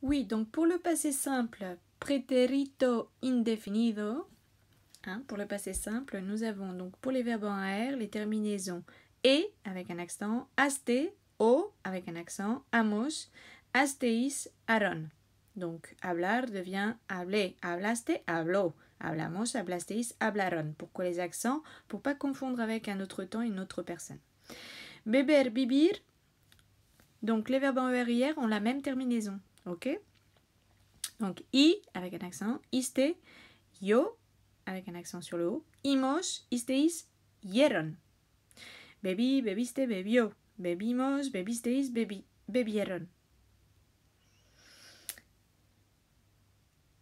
Oui, donc pour le passé simple, pretérito indefinido, hein, pour le passé simple, nous avons donc pour les verbes en AR les terminaisons et avec un accent, aste, o avec un accent, amos, asteis, aron. Donc hablar devient hablé, hablaste, habló, hablamos, hablasteis, hablaron. Pourquoi les accents? Pour pas confondre avec un autre temps, une autre personne. Beber, bibir, donc les verbes en ER ont la même terminaison, ok? Donc i avec un accent, iste, yo avec un accent sur le haut, imos, isteis, hieron. Bebi, bebiste, bebió. Bebimos, bebisteis, bebieron.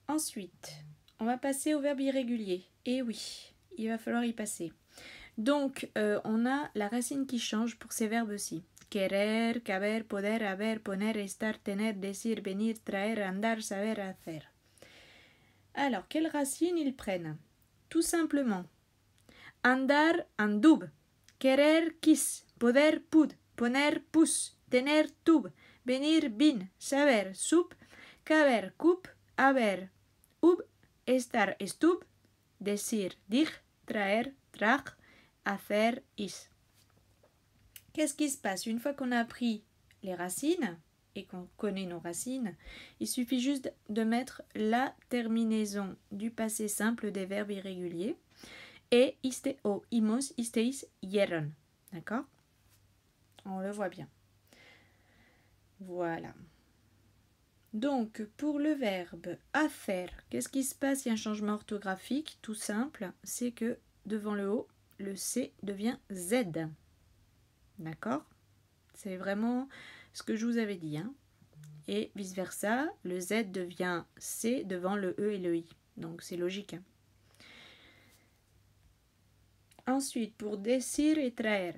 Ensuite, on va passer au verbe irrégulier. Et oui, il va falloir y passer. Donc, on a la racine qui change pour ces verbes-ci. Querer, caber, poder, haber, poner, estar, tener, decir, venir, traer, andar, saber, hacer. Alors, quelle racine ils prennent? Tout simplement, andar, andub, querer, quis, poder, pud, poner, pus, tener, tub, venir, bin, saber, sup, caber, cup, haber, ub, estar, estub, decir, dig, traer, trag, hacer, is. Qu'est-ce qui se passe? Une fois qu'on a appris les racines et qu'on connaît nos racines, il suffit juste de mettre la terminaison du passé simple des verbes irréguliers et isteo, imos, isteis, hieron. D'accord? On le voit bien. Voilà. Donc, pour le verbe hacer, qu'est-ce qui se passe? Il y a un changement orthographique tout simple, c'est que devant le O, le C devient Z. D'accord? C'est vraiment ce que je vous avais dit. Hein? Et vice-versa, le Z devient C devant le E et le I. Donc, c'est logique. Hein? Ensuite, pour decir et traer,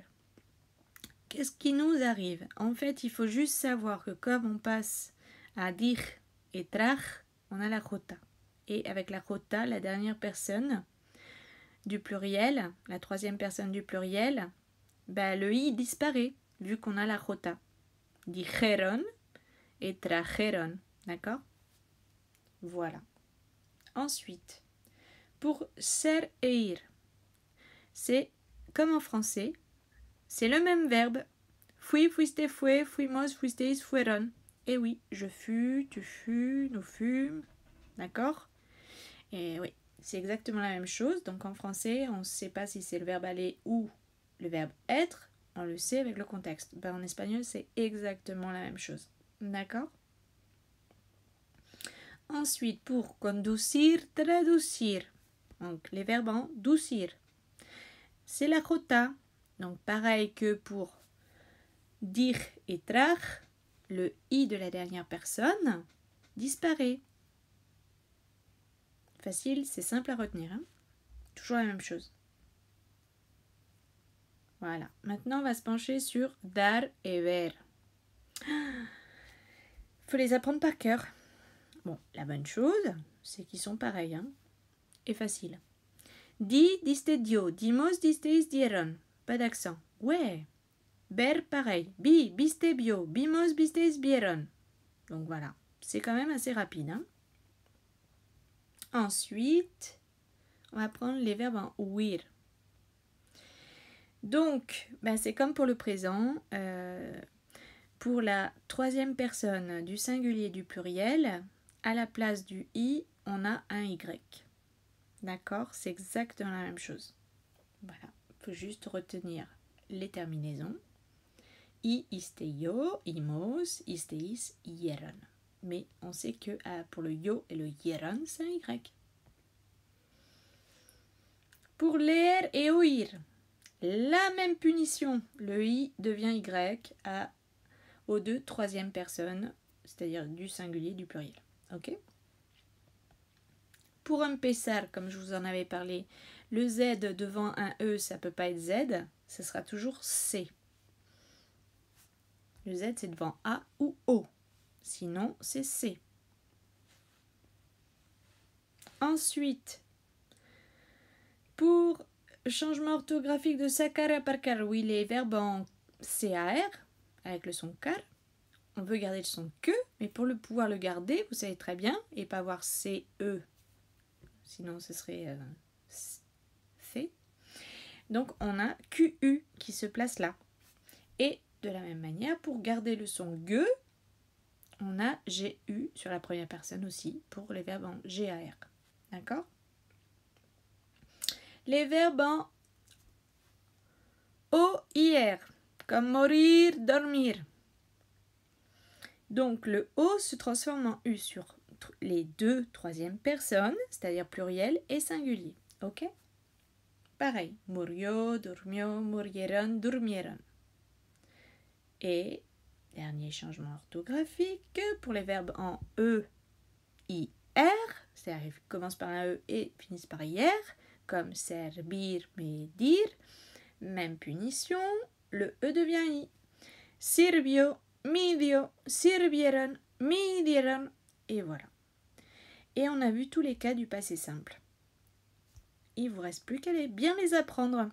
qu'est-ce qui nous arrive? En fait, il faut juste savoir que comme on passe à dir et traj, on a la jota. Et avec la jota, la dernière personne du pluriel, la troisième personne du pluriel, le i disparaît vu qu'on a la jota. Dijeron et trajeron. D'accord? Voilà. Ensuite, pour ser et ir, c'est comme en français, c'est le même verbe. Fui, fuiste, fue, fuimos, fuisteis, fueron. Et oui, je fus, tu fus, nous fûmes. D'accord? Et oui, c'est exactement la même chose. Donc en français, on ne sait pas si c'est le verbe aller ou le verbe être. On le sait avec le contexte. En espagnol, c'est exactement la même chose. D'accord? Ensuite, pour conducir, traducir. Donc les verbes en ducir. C'est la jota. Donc pareil que pour dir et traj, le i de la dernière personne disparaît. Facile, c'est simple à retenir. Hein? Toujours la même chose. Voilà. Maintenant, on va se pencher sur dar et ver. Il faut les apprendre par cœur. Bon, la bonne chose, c'est qu'ils sont pareils. Hein? Et faciles. Di, diste, dio. Dimos, disteis, dieron. Pas d'accent. Ouais. Ber, pareil. Bi, biste, bio. Bimos, bisteis, bieron. Donc voilà. C'est quand même assez rapide. Hein? Ensuite, on va prendre les verbes en ouïr. Donc, c'est comme pour le présent. Pour la troisième personne du singulier du pluriel, à la place du i, on a un y. D'accord? C'est exactement la même chose. Voilà. Il faut juste retenir les terminaisons. I, iste, yo, imos, isteis, hieron. Mais on sait que pour le yo et le hieron, c'est un y. Pour leer et oír, la même punition. Le i devient y aux deux troisième personnes, c'est-à-dire du singulier, du pluriel. Ok? Pour empezar, comme je vous en avais parlé, le z devant un e, ça ne peut pas être z, ce sera toujours c. Le z, c'est devant a ou o. Sinon, c'est c. Ensuite, pour changement orthographique de sacar à parcar, oui, les verbes en CAR, avec le son car, on veut garder le son que, mais pour pouvoir le garder, vous savez très bien, et pas avoir CE, sinon ce serait fait. Donc on a QU qui se place là. Et de la même manière, pour garder le son GE, on a GU sur la première personne aussi, pour les verbes en GAR. D'accord? Les verbes en OIR, comme mourir, dormir. Donc le O se transforme en U sur les deux troisièmes personnes, c'est-à-dire pluriel et singulier. Ok? Pareil, murió, durmió, murieron, durmieron. Et dernier changement orthographique pour les verbes en E, I, R, c'est-à-dire qu'ils commencent par un E et finissent par IR, comme servir, medir. Même punition, le E devient I. Sirvió, midió, sirvieron, midieron, et voilà. Et on a vu tous les cas du passé simple. Il ne vous reste plus qu'à bien les apprendre.